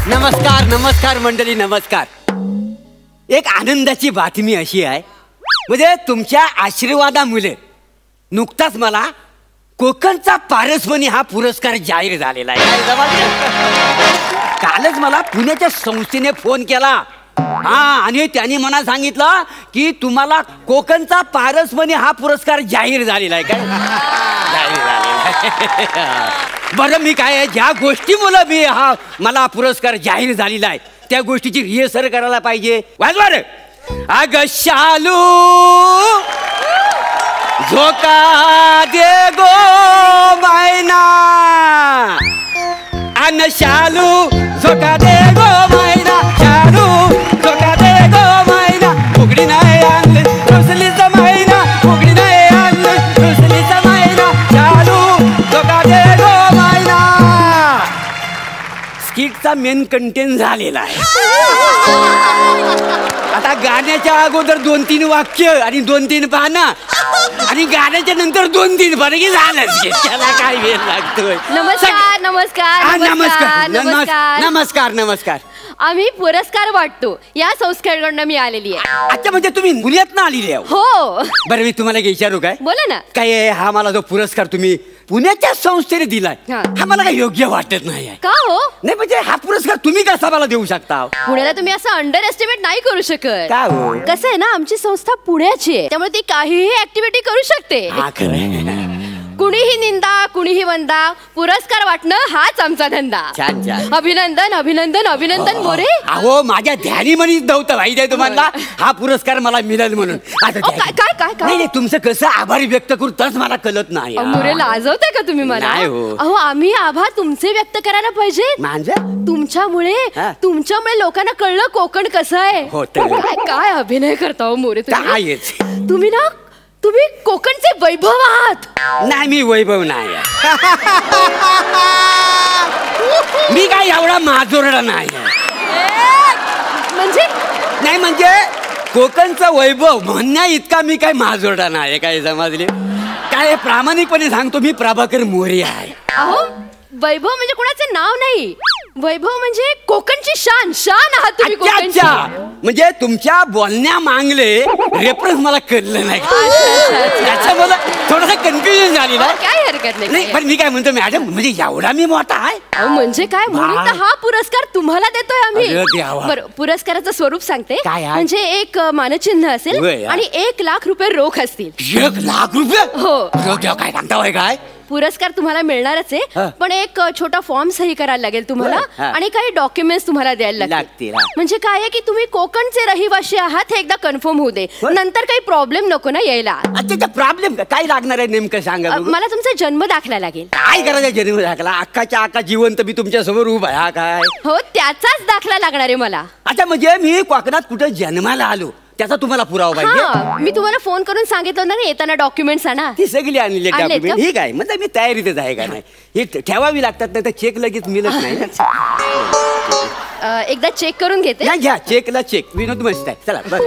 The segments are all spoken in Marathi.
नमस्कार नमस्कार मंडळी, नमस्कार. एक आनंदाची बातमी अशी आहे, म्हणजे तुमच्या आशीर्वादामुळे नुकताच मला कोकणचा पारसमणी हा पुरस्कार जाहीर झालेला आहे. कालच मला पुण्याच्या संस्थेने फोन केला, हा, आणि त्यांनी मला सांगितलं की तुम्हाला कोकणचा पारसमणी हा पुरस्कार जाहीर झालेला आहे. काय जाहीर झालेला आहे? बरं, मी काय ज्या गोष्टीमुळे मी मला पुरस्कार जाहीर झालेला आहे त्या गोष्टीची रिहर्सल करायला पाहिजे. वाजवा रे. अग शालू झोका दे गो मैना, अन शालू झोका दे गो मैना, शालू झोका दे गो मैना, फुगडी नाही आणली रुसलीचा मैना, फुगडी नाही आणली रुसलीचा मैना, शालू झोका दे गो मैना. स्किटचा मेन कंटेंट झालेला आहे. आता गाण्याच्या अगोदर 2-3 वाक्य आणि 2-3 पानं आणि गाण्याच्या नंतर 2-3 पानं की झालं. त्याला काय वेळ लागतोय. नमस्कार नमस्कार नमस्कार नमस्कार नमस्कार. आम्ही पुरस्कार वाटतो या संस्थेकडनं मी आलेली आहे. अच्छा, म्हणजे तुम्ही पुण्यातनं आलेली आहे? हो. बरं, मी तुम्हाला विचारू काय? बोला ना. काय हा मला जो पुरस्कार तुम्ही पुण्याच्या संस्थेने दिलाय हा मला काही योग्य वाटत नाही. का हो? नाही म्हणजे हा पुरस्कार तुम्ही कसा मला देऊ शकता? पुण्याला तुम्ही असं अंडर एस्टिमेट नाही करू शकत. का हो? कसं आहे ना, आमची संस्था पुण्याची आहे, त्यामुळे ती काहीही ऍक्टिव्हिटी करू शकते. हा खरं. कुणीही निंदा कुणीही वंदा, पुरस्कार वाटणं हाच आमचा धंदा. छान छान. अभिनंदन अभिनंदन अभिनंदन मोरे. अहो, माझ्या ध्यानी म्हणीच नव्हतं माहिती आहे तुम्हाला हा पुरस्कार मला मिळेल म्हणून. काय काय काय नाही, तुमचं कसं आभार व्यक्त करू तच मला कळत नाही. मोरे, लाजवताय का तुम्ही मला? अहो, आम्ही आभार तुमचे व्यक्त करायला पाहिजे. तुमच्यामुळे लोकांना कळलं कोकण कसं आहे. काय अभिनय करता हो मोरे तुम्ही ना. तुम्ही कोकणचे वैभव आहात. नाही, मी वैभव नाही. मी काय एवढा माजोरडा नाही. म्हणजे नाही म्हणजे कोकणचं वैभव म्हणण्या इतका मी काय माजोरडा नाही. काय समजले? काय प्रामाणिकपणे सांगतो, मी प्रभाकर मोरे आहे. अहो, वैभव म्हणजे कोणाचे नाव नाही, वैभव म्हणजे कोकणची शान. शान आहात तुम्ही कोकणची. म्हणजे तुमच्या बोलण्या मागले रेफरन्स मला कळलं नाही, त्याच्यामुळे थोडस कन्फ्युजन झालेलं आहे. काय हरकत नाही. पण मी काय म्हणतो मॅडम, म्हणजे एवढा मी मोठा आहे म्हणजे काय, म्हणून तर हा पुरस्कार तुम्हाला देतोय आम्ही. बरं, पुरस्काराचं स्वरूप सांगते. म्हणजे एक मानचिन्ह असेल आणि 1 लाख रुपये रोख असतील. 1 लाख रुपये? हो. काय सांगता? काय पुरस्कार तुम्हाला मिळणारच आहे, पण एक छोटा फॉर्म सही करायला लागेल तुम्हाला आणि काही डॉक्युमेंट्स तुम्हाला द्यायला लागतील. म्हणजे काय आहे की तुम्ही कोकणचे रहिवासी आहात हे एकदा कन्फर्म होऊ दे, नंतर काही प्रॉब्लेम नको ना यायला. अच्छा, प्रॉब्लेम काय लागणार आहे नेमकं सांगा. मला तुमचा जन्म दाखला लागेल. काय करायचं जन्म दाखला? अख्खाच्या अख्खा जिवंत मी तुमच्या समोर उभा आहे. हा काय? हो, त्याचाच दाखला लागणार आहे मला. अच्छा, म्हणजे मी कोकणात कुठे जन्माला आलो त्याचा तुम्हाला पुरावा पाहिजे. मी तुम्हाला फोन करून सांगितलं ना येताना डॉक्युमेंट्स आणा. ती सगळी आणली डॉक्युमेंट. ठीक आहे, म्हणजे मी तयारीतच आहे का नाही. हे ठेवावी लागतात, नाही तर चेक लगेच मिळत नाही. एकदा चेक करून घेते. नाही, घ्या चेकला चेक. विनोद मस्त आहे. चला बस.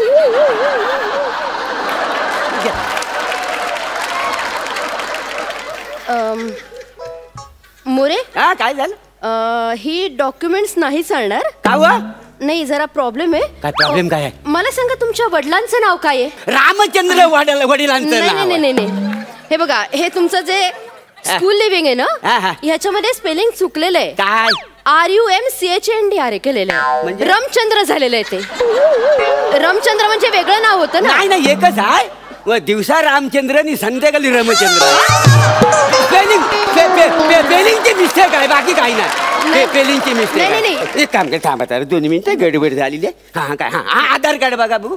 मोरे, काय झालं? ही डॉक्युमेंट्स नाही चालणार का? नाही, जरा प्रॉब्लेम आहे. काय प्रॉब्लेम? काय आहे? मला सांगा, तुमच्या वडिलांचं नाव काय आहे? रामचंद्र वडिलांचं नाव. नाही. हे बघा, हे तुमचं जे स्कूल लिव्हिंग आहे ना, ह्याच्यामध्ये स्पेलिंग चुकलेलं आहे. काय? RUMCHNDR केलेलं आहे. रामचंद्र झालेलं आहे ते. रामचंद्र म्हणजे वेगळं नाव होतं ना? नाही, एकच आहे. दिवसा रामचंद्र आणि संध्याकाळी रामचंद्र. स्पेलिंगची मिस्टेक आहे, बाकी काही नाही. स्पेलिंगची मिस्टेक. नाही, एक काम कर, थांबा तर 2 मिनिटं, गडबड झालेली आहे. हा काय? हा, आधार कार्ड बघा बघू.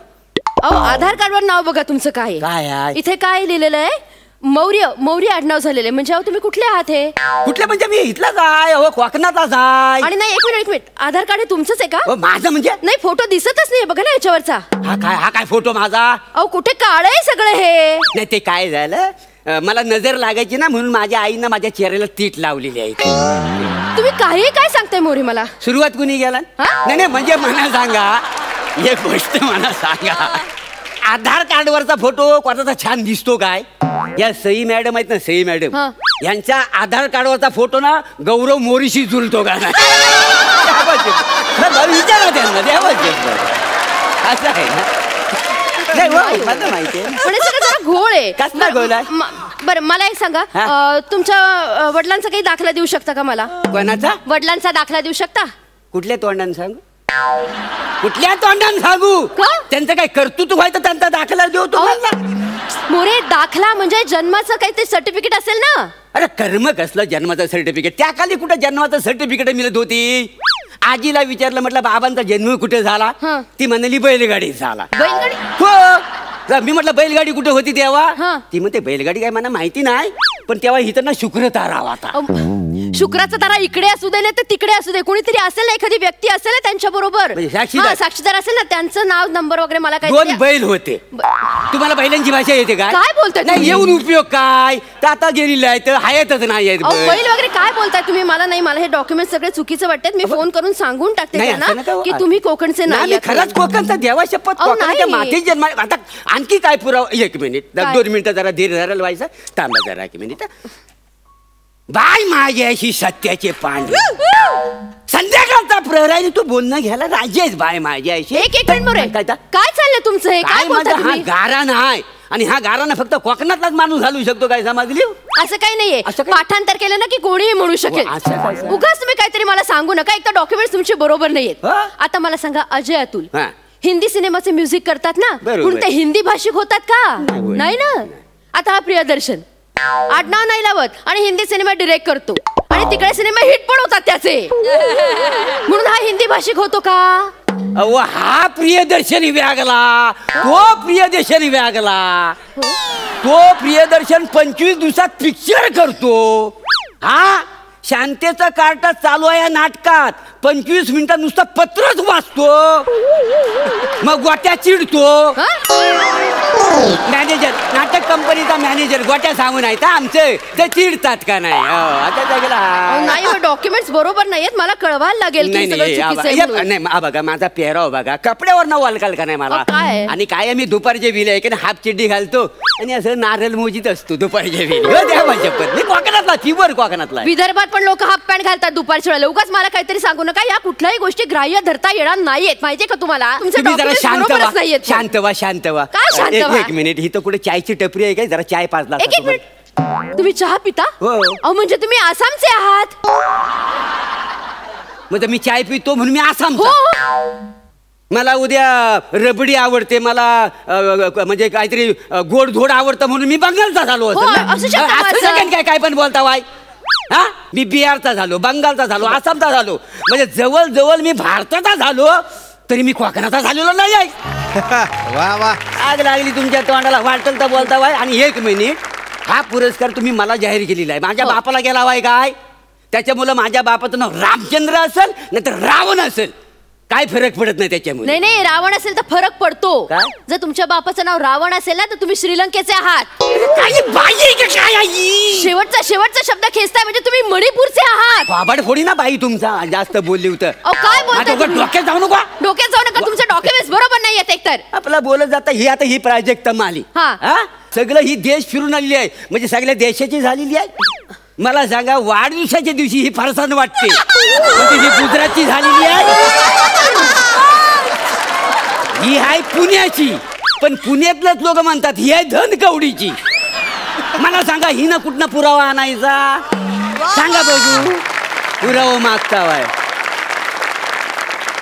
आधार कार्डवर नाव बघा तुमचं काय आहे. इथे काय लिहिलेलं आहे? मौर्य आडनाव झालेले. म्हणजे तुम्ही कुठले आहात? हे कुठले म्हणजे मी इथलाच आहे. कोकणातलाच आहे. आणि नाही, एक मिनिट, आधार कार्ड हे तुमचंच आहे का? माझं म्हणजे? नाही, फोटो दिसतच नाही बघा ना याच्यावरचा. हा काय फोटो माझा? अहो, कुठे काळं आहे सगळं हे. नाही, ते काय झालं, मला नजर लागायची ना म्हणून माझ्या आईनं माझ्या चेहऱ्याला तीट लावलेली आहे. तुम्ही काही काय सांगताय मोरे मला? सुरुवात कुणी गेला? नाही, म्हणजे मला सांगा, एक गोष्ट मला सांगा, आधार कार्डवरचा फोटो कोणाचा छान दिसतो काय? या सई मॅडम आहेत ना, सई मॅडम, हा. यांच्या आधार कार्डवरचा फोटो ना गौरव मोरीशी जुळतो का नाही? विचारा त्यांना, द्यावाच असं आहे ना. नाही हो, मला माहिती आहे. पण हे सगळं जरा घोळ आहे. कसला घोळ आहे? बरं मला एक सांगा, तुमच्या वडिलांचा काही दाखला देऊ शकता का मला? कोणाचा? वडिलांचा दाखला देऊ शकता? कुठल्या तोंडाने सांगू? कुठल्या तोंडाने सांगू? त्यांचं काय कर्तृत्व व्हायचं, त्यांचा दाखला देऊ तुम्हाला? मोरे, दाखला म्हणजे जन्माचं काहीतरी सर्टिफिकेट असेल ना? अरे कर्म कसलं जन्माचं सर्टिफिकेट? त्या खाली कुठं जन्माचं सर्टिफिकेट मिळत होती? आजीला विचारलं, म्हटलं बाबांचा जन्म कुठे झाला? ती म्हणाली बैलगाडी झाला. बैलगाडी? हो. मी म्हटलं बैलगाडी कुठे होती तेव्हा? ती म्हणते बैलगाडी काय मला माहिती नाही, पण तेव्हा इथं ना शुक्र तारा होता. शुक्राचा तारा इकडे असू दे नाही तर तिकडे असू दे, कोणीतरी असेल ना, एखादी व्यक्ती असेल ना त्यांच्या बरोबर, साक्षीदार असेल ना, त्यांचं नाव नंबर वगैरे मला काय. 2 बैल होते. तुम्हाला बैलांची भाषा येते का? काय बोलताय नाही? येऊन उपयोग काय? तर आता गेलेलं आहे, तर हयातच नाही आहेत बैल वगैरे. काय बोलताय तुम्ही? मला नाही, मला हे डॉक्युमेंट सगळे चुकीचे वाटतात. मी फोन करून सांगून टाकते त्यांना की तुम्ही कोकणचे नाही. खरंच कोकणचा, देवा शपथ, कोकणाच्या मातीत जन्म. आता आणखी काय पुरावा? 1 मिनिट, 2 मिनिटं जरा धीर धरायला व्हायचं. थांबा जरा 1 मिनिट. बाय माझ्याशी सत्याचे पांडे, संध्याकाळचा प्रहराने तू बोलणं घ्यायला राजी आहेस बाय माझ्याशी. एक मिनिट मोरे, काय चाललंय तुमचं हे? काय बोलताय हा तुम्ही? गारा नाही, आणि हा गाराना फक्त कोकणातलाच माणूस घालू शकतो, काय समजली? असं काही नाहीये. पाठांतर केलं ना की कोणीही म्हणू शकेल. उगाच तुम्ही काहीतरी मला सांगू नका. एक तर डॉक्युमेंट तुमचे बरोबर नाहीयेत. आता मला सांगा, अजय अतुल हिंदी सिनेमाचे म्युझिक करतात ना, पण ते हिंदी भाषिक होतात का? नाही ना. आता हा प्रियदर्शन आडनाव नाही लावत आणि हिंदी सिनेमा डिरेक्ट करतो, आणि तिकडे सिनेमा हिट पण होतात त्याचे, म्हणून हा हिंदी भाषिक होतो का? अहो, हा प्रियदर्शनी व्यागला, तो प्रियदर्शनी व्यागला. तो प्रियदर्शन 25 दिवसात पिक्चर करतो. हा शांतेचा कार्टा चालू आहे या नाटकात, 25 मिनिटात नुसतं पत्रच वाचतो, मग गोट्या चिडतो. मॅनेजर, नाटक कंपनीचा मॅनेजर गोट्या सांगून आहे का आमचं, ते चिडतात का नाही? नाही, डॉक्युमेंट्स बरोबर नाहीयेत, मला कळवायला लागेल. नाही बघा, माझा पेहराव बघा, कपड्यावर न वालकाल का नाही मला. आणि काय मी दुपारचे विले आहे की हाफ चिड्डी घालतो आणि असं नारळ मोजीत असतो दुपारच्या विले. मी कोकणातला, चिवर कोकणातला. विदर्भात पण लोक हाफ पॅन्ट घालतात दुपारच्या वेळेला. उगाच मला काहीतरी सांगू नका. या कुठल्याही गोष्टी ग्राह्य धरता येणार नाहीयेत, माहितीये का तुम्हाला? तुम्ही जरा शांत व्हा, शांत व्हा, शांत व्हा. काय शांत व्हा? 1 मिनिट, ही तर कुठे चायची टपरी आहे काय? जरा चाय पाजला. 1 मिनिट, तुम्ही चहा पिता? अहो, म्हणजे तुम्ही आसामचे आहात? मग मी चाय पितो म्हणून मी आसाम. मला उद्या रबडी आवडते, मला म्हणजे काहीतरी गोड धोड आवडतं म्हणून मी बंगालचा झालो. काय पण बोलता वाय? हा, मी बिहारचा झालो, बंगालचा झालो, आसामचा झालो, म्हणजे जवळ जवळ मी भारताचा झालो, तरी मी कोकणाचा झालेलो नाही आहे. वा वा, आग लागली तुमच्या तोंडाला, वाटल तर बोलता वाय. आणि 1 मिनिट, हा पुरस्कार तुम्ही मला जाहीर केलेला आहे, माझ्या बापाला गेला वाय काय? त्याच्यामुळे माझ्या बापाचं नाव रामचंद्र असेल नाही तर रावण असेल, काय फरक पडत नाही त्याच्यामुळे. नाही, रावण असेल तर फरक पडतो. जर तुमच्या बापाचं नाव रावण असेल ना, तर तुम्ही श्रीलंकेचे आहात. शेवटचा शब्द खेचताय म्हणजे तुम्ही मणिपूरचे आहात. बाबड फोडी ना बाई तुमचा, जास्त बोलली होतं. काय बोलताय? डोक्यात जाऊ नका, डोक्यात जाऊ नका. तुमचे डॉक्युमेंट्स बरोबर नाही आहेत. एकतर आपला बोलत जाता ही आता ही प्राजक्त आली. सगळं ही देश फिरून आलेली आहे, म्हणजे सगळ्या देशाची झालेली आहे. मला सांगा, वाढदिवसाच्या दिवशी ही फरसाण वाटते, ही गुजरातची झालेली आहे, ही आहे पुण्याची, पण पुण्यातलंच लोक म्हणतात ही आहे धनकवडीची. मला सांगा, ही ना कुठनं पुरावा आणायचा? सांगा बघू, पुरावा मागता वाय.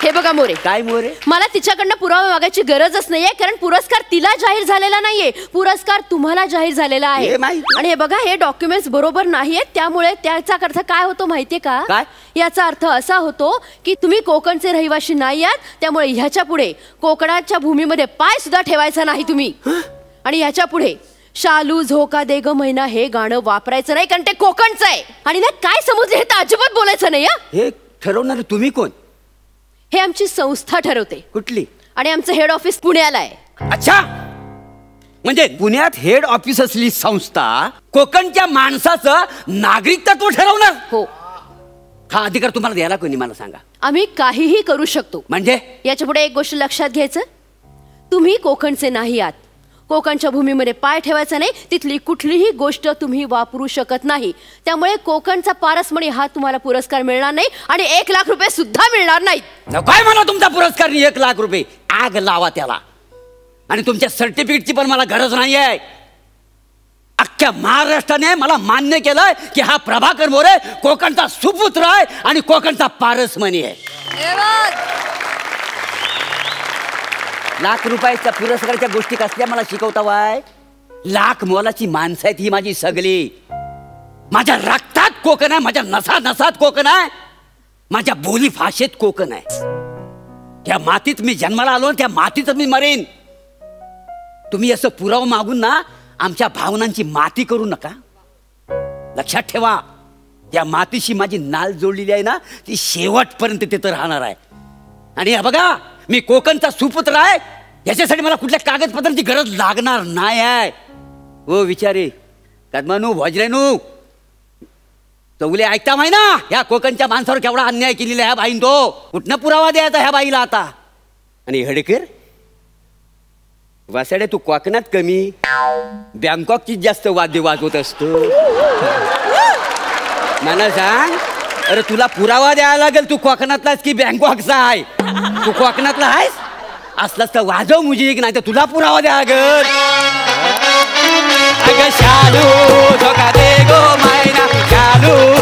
हे बघा मोरे, काय मोरे, मला तिच्याकडनं पुरावा मागायची गरजच नाहीये, कारण पुरस्कार तिला जाहीर झालेला नाहीये, पुरस्कार तुम्हाला जाहीर झालेला आहे. आणि हे बघा, हे डॉक्युमेंट्स बरोबर नाहीयेत, त्यामुळे त्याचा अर्थ काय होतो माहितीये का? काय? याचा अर्थ असा होतो की तुम्ही कोकणचे रहिवासी नाही आहात, त्यामुळे ह्याच्या पुढे कोकणाच्या भूमीमध्ये पाय सुद्धा ठेवायचा नाही तुम्ही. आणि ह्याच्या पुढे शालू झोका दे ग महिना हे गाणं वापरायचं नाही, कारण ते कोकणचं आहे. आणि ना काय समजले हे तर अजिबात बोलायचं नाही. हे ठरवणार तुम्ही कोण? हे आमची संस्था ठरवते. कुठली? आणि आमचं हेड ऑफिस पुण्याला आहे. अच्छा, म्हणजे पुण्यात हेड ऑफिस असली संस्था कोकणच्या माणसाचं नागरिकत्व ठरवणार? हो. हा अधिकार तुम्हाला द्यायला कोणी, मला सांगा? आम्ही काहीही करू शकतो. म्हणजे याच्या पुढे एक गोष्ट लक्षात घ्यायचं, तुम्ही कोकणचे नाही आहात, कोकणच्या भूमीमध्ये पाय ठेवायचा नाही, तिथली कुठलीही गोष्ट तुम्ही वापरू शकत नाही. त्यामुळे कोकणचा पारसमणी हा तुम्हाला पुरस्कार मिळणार नाही आणि 1 लाख रुपये सुद्धा मिळणार नाहीत. काय मला तुमचा पुरस्कार नाही, 1 लाख रुपये आग लावा त्याला. आणि तुमच्या सर्टिफिकेटची पण मला गरज नाही आहे. अख्ख्या महाराष्ट्राने मला मान्य केलंय की हा प्रभाकर मोरे कोकणचा सुपुत्र आहे आणि कोकणचा पारसमणी आहे. लाख रुपयाच्या पुरस्काराच्या गोष्टी कसल्या मला शिकवता वाय? लाख मोलाची माणसं आहेत ही माझी सगळी. माझ्या रक्तात कोकण आहे, माझ्या नसात कोकण आहे, माझ्या बोली भाषेत कोकण आहे. त्या मातीत मी जन्माला आलो, त्या मातीत मी मरेन. तुम्ही असं पुरावा मागून ना आमच्या भावनांची माती करू नका. लक्षात ठेवा, त्या मातीशी माझी नाळ जोडलेली आहे ना, ती शेवटपर्यंत तिथं राहणार आहे. आणि हे बघा, मी कोकणचा सुपुत्र आहे, याच्यासाठी मला कुठल्या कागदपत्रांची गरज लागणार नाही आहे. हो विचारे कदमानू भोजरेनू चौगले ऐकता माही ना, ह्या कोकणच्या माणसावर केवढा अन्याय केलेला ह्या बाईन. तो कुठनं पुरावा द्यायचा ह्या बाईला आता? आणि हडकर वासाड्या, तू कोकणात कमी बँकॉकची जास्त वाद्य वाजवत असतो. मला सांग, अरे तुला पुरावा द्यायला लागेल तू कोकणातलाच की बँकॉकचा आहे? तू कोकणातला आहेस असलाच तर वाजव मुझे, नाही तर तुला पुरावा द्या लागेल. अगं शालू धोका दे गो मायना शालू.